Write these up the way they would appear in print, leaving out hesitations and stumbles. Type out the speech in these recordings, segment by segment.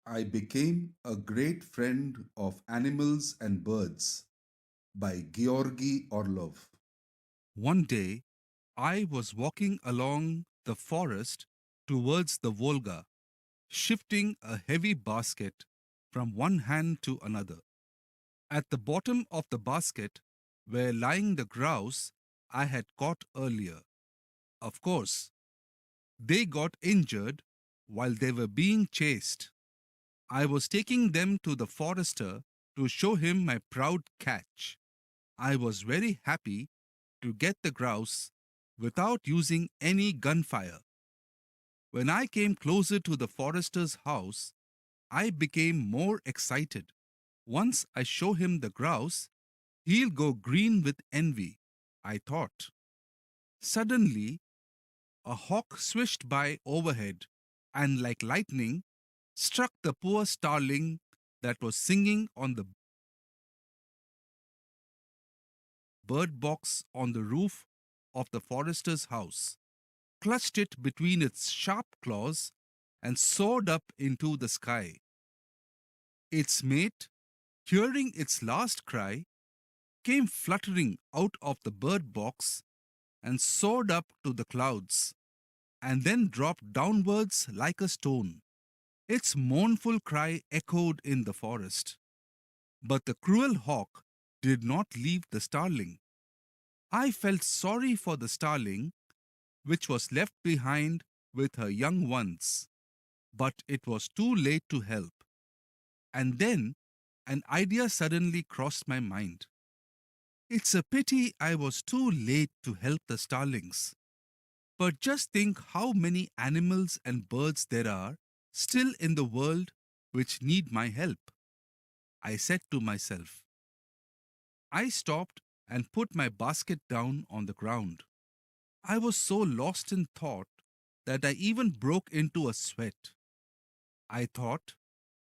I became a great friend of animals and birds by Georgy Orlov. One day, I was walking along the forest towards the Volga, shifting a heavy basket from one hand to another. At the bottom of the basket were lying the grouse I had caught earlier. Of course, they got injured while they were being chased. I was taking them to the forester to show him my proud catch. I was very happy to get the grouse without using any gunfire. When I came closer to the forester's house, I became more excited. Once I show him the grouse, he'll go green with envy, I thought. Suddenly, a hawk swished by overhead and, like lightning, struck the poor starling that was singing on the bird box on the roof of the forester's house, clutched it between its sharp claws, and soared up into the sky. Its mate, hearing its last cry, came fluttering out of the bird box and soared up to the clouds, and then dropped downwards like a stone. Its mournful cry echoed in the forest. But the cruel hawk did not leave the starling. I felt sorry for the starling, which was left behind with her young ones. But it was too late to help. And then an idea suddenly crossed my mind. It's a pity I was too late to help the starlings. But just think how many animals and birds there are still in the world which need my help. I said to myself. I stopped and put my basket down on the ground. I was so lost in thought that I even broke into a sweat. I thought,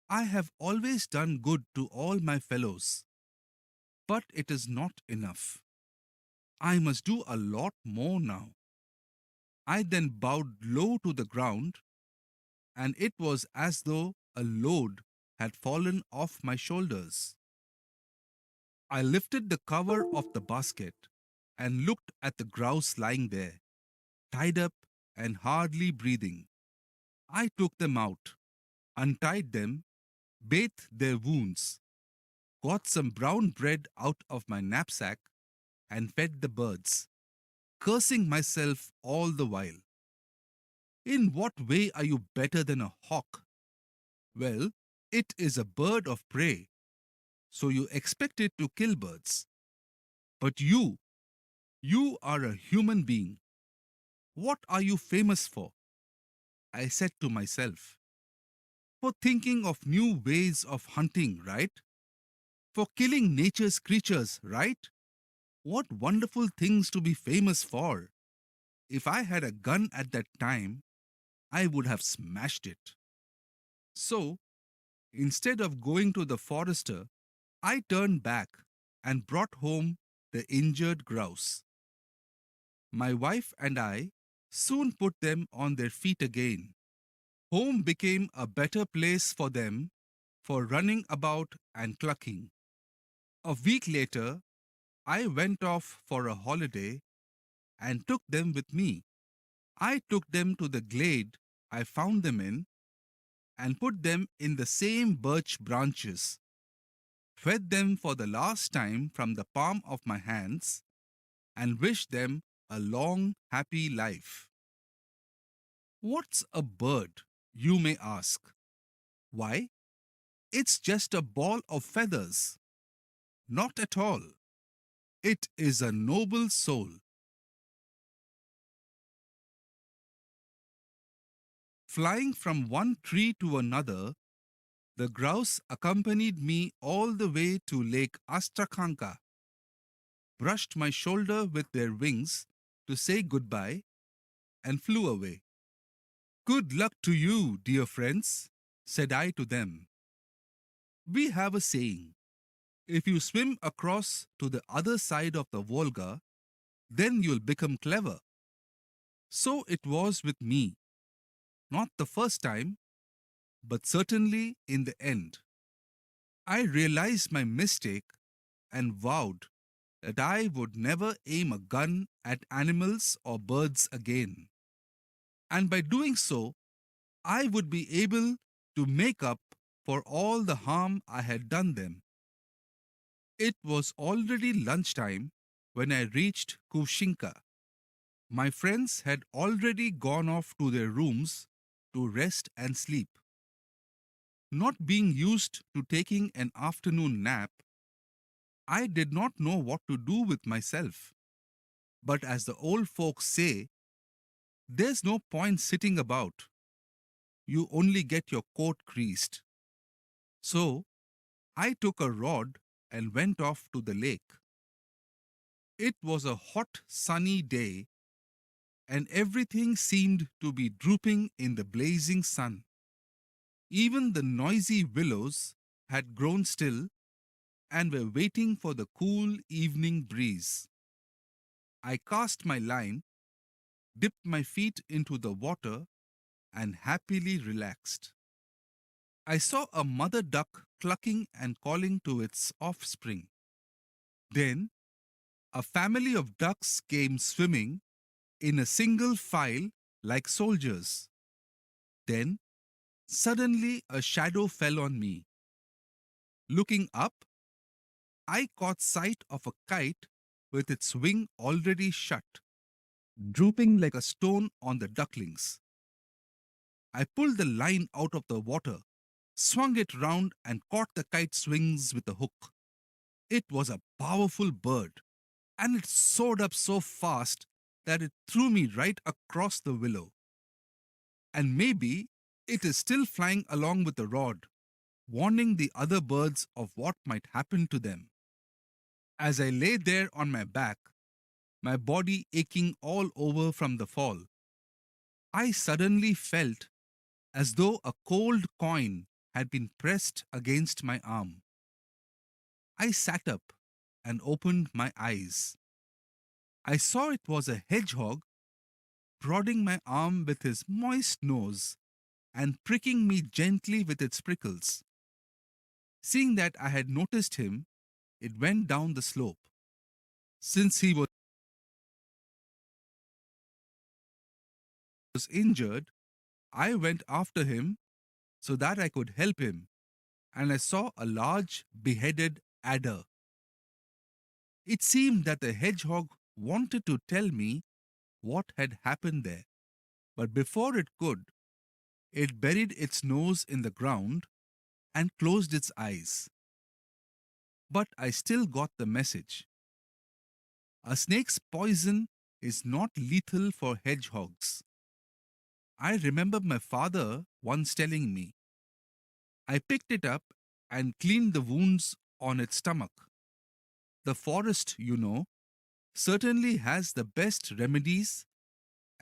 I have always done good to all my fellows, but it is not enough. I must do a lot more now. I then bowed low to the ground, and it was as though a load had fallen off my shoulders. I lifted the cover of the basket and looked at the grouse lying there, tied up and hardly breathing. I took them out, untied them, bathed their wounds, got some brown bread out of my knapsack, and fed the birds, cursing myself all the while. In what way are you better than a hawk? Well, it is a bird of prey, so you expect it to kill birds. But you are a human being. What are you famous for? I said to myself. For thinking of new ways of hunting, right? For killing nature's creatures, right? What wonderful things to be famous for! If I had a gun at that time, I would have smashed it. So, instead of going to the forester, I turned back and brought home the injured grouse. My wife and I soon put them on their feet again. Home became a better place for them for running about and clucking. A week later, I went off for a holiday and took them with me. I took them to the glade I found them in and put them in the same birch branches, fed them for the last time from the palm of my hands, and wished them a long, happy life. What's a bird, you may ask? Why, it's just a ball of feathers. Not at all. It is a noble soul. Flying from one tree to another, the grouse accompanied me all the way to Lake Astrakhanka, brushed my shoulder with their wings to say goodbye, and flew away. Good luck to you, dear friends, said I to them. We have a saying, if you swim across to the other side of the Volga, then you'll become clever. So it was with me. Not the first time, but certainly in the end. I realized my mistake and vowed that I would never aim a gun at animals or birds again. And by doing so, I would be able to make up for all the harm I had done them. It was already lunchtime when I reached Kushinka. My friends had already gone off to their rooms to rest and sleep. Not being used to taking an afternoon nap, I did not know what to do with myself. But as the old folks say, there's no point sitting about. You only get your coat creased. So I took a rod and went off to the lake. It was a hot, sunny day, and everything seemed to be drooping in the blazing sun. Even the noisy willows had grown still and were waiting for the cool evening breeze. I cast my line, dipped my feet into the water, and happily relaxed. I saw a mother duck clucking and calling to its offspring. Then a family of ducks came swimming in a single file like soldiers. Then suddenly a shadow fell on me. Looking up, I caught sight of a kite with its wing already shut, drooping like a stone on the ducklings. I pulled the line out of the water, swung it round, and caught the kite's wings with a hook. It was a powerful bird, and it soared up so fast that it threw me right across the willow. And maybe it is still flying along with the rod, warning the other birds of what might happen to them. As I lay there on my back, my body aching all over from the fall, I suddenly felt as though a cold coin had been pressed against my arm. I sat up and opened my eyes. I saw it was a hedgehog prodding my arm with his moist nose and pricking me gently with its prickles. Seeing that I had noticed him, it went down the slope. Since he was injured, I went after him so that I could help him, and I saw a large beheaded adder. It seemed that the hedgehog wanted to tell me what had happened there, but before it could, it buried its nose in the ground and closed its eyes. But I still got the message. A snake's poison is not lethal for hedgehogs. I remember my father once telling me. I picked it up and cleaned the wounds on its stomach. The forest, certainly has the best remedies,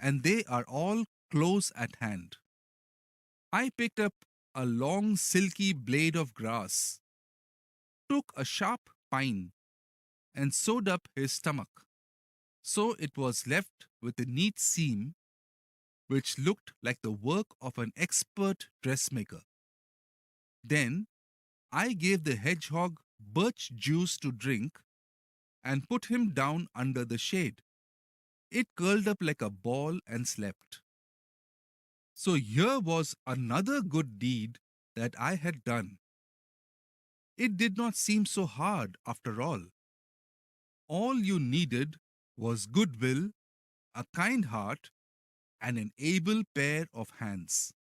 and they are all close at hand. I picked up a long silky blade of grass, took a sharp pine, and sewed up his stomach, so it was left with a neat seam which looked like the work of an expert dressmaker. Then I gave the hedgehog birch juice to drink and put him down under the shade. It curled up like a ball and slept. So here was another good deed that I had done. It did not seem so hard after all. All you needed was goodwill, a kind heart, and an able pair of hands.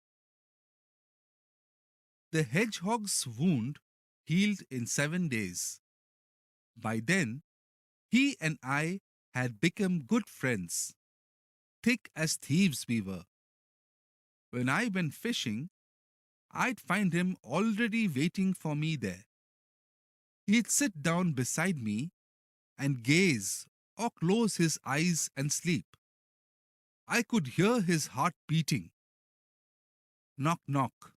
The hedgehog's wound healed in 7 days. By then, he and I had become good friends, thick as thieves we were. When I went fishing, I'd find him already waiting for me there. He'd sit down beside me and gaze or close his eyes and sleep. I could hear his heart beating. Knock, knock.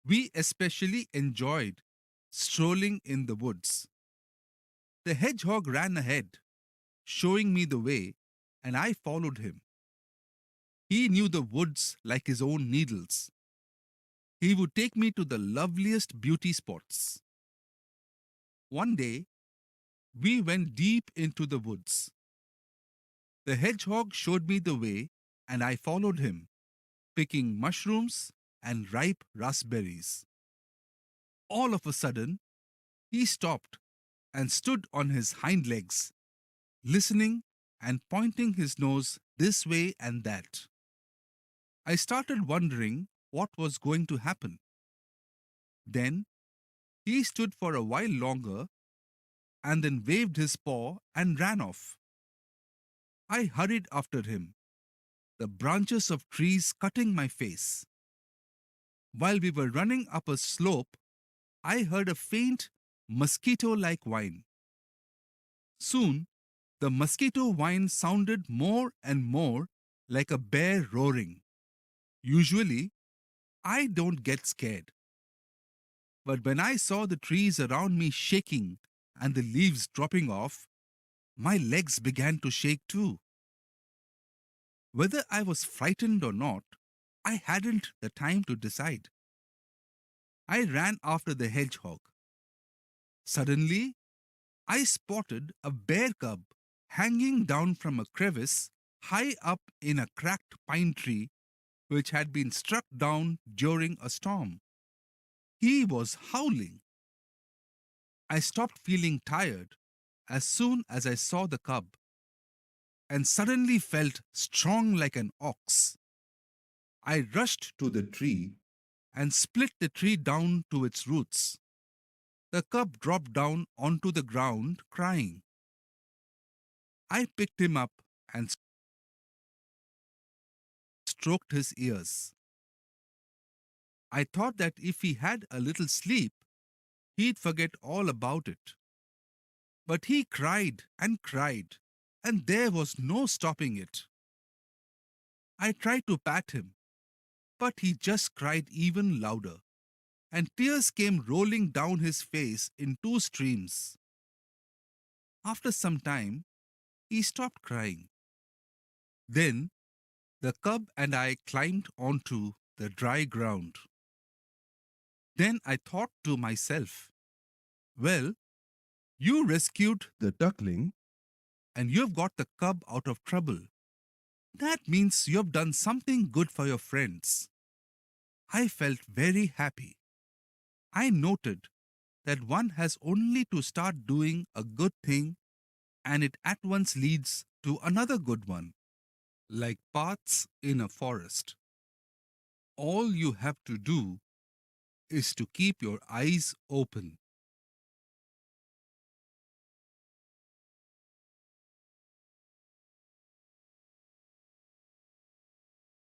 We especially enjoyed strolling in the woods. The hedgehog ran ahead, showing me the way, and I followed him. He knew the woods like his own needles. he would take me to the loveliest beauty spots. One day, we went deep into the woods. The hedgehog showed me the way, and I followed him, picking mushrooms and ripe raspberries. All of a sudden, he stopped and stood on his hind legs, listening and pointing his nose this way and that. I started wondering what was going to happen. Then he stood for a while longer and then waved his paw and ran off. I hurried after him, the branches of trees cutting my face. While we were running up a slope, I heard a faint, mosquito like whine. Soon, the mosquito whine sounded more and more like a bear roaring. Usually, I don't get scared. But when I saw the trees around me shaking and the leaves dropping off, my legs began to shake too. Whether I was frightened or not, I hadn't the time to decide. I ran after the hedgehog. Suddenly, I spotted a bear cub hanging down from a crevice high up in a cracked pine tree which had been struck down during a storm. He was howling. I stopped feeling tired as soon as I saw the cub and suddenly felt strong like an ox. I rushed to the tree and split the tree down to its roots. The cub dropped down onto the ground crying. I picked him up and stroked his ears. I thought that if he had a little sleep, he'd forget all about it. But he cried, and there was no stopping it. I tried to pat him, but he just cried even louder, and tears came rolling down his face in two streams. After some time, he stopped crying. Then the cub and I climbed onto the dry ground. Then I thought to myself, well, you rescued the duckling and you've got the cub out of trouble. That means you've done something good for your friends. I felt very happy. I noted that one has only to start doing a good thing and it at once leads to another good one, like paths in a forest. All you have to do is to keep your eyes open.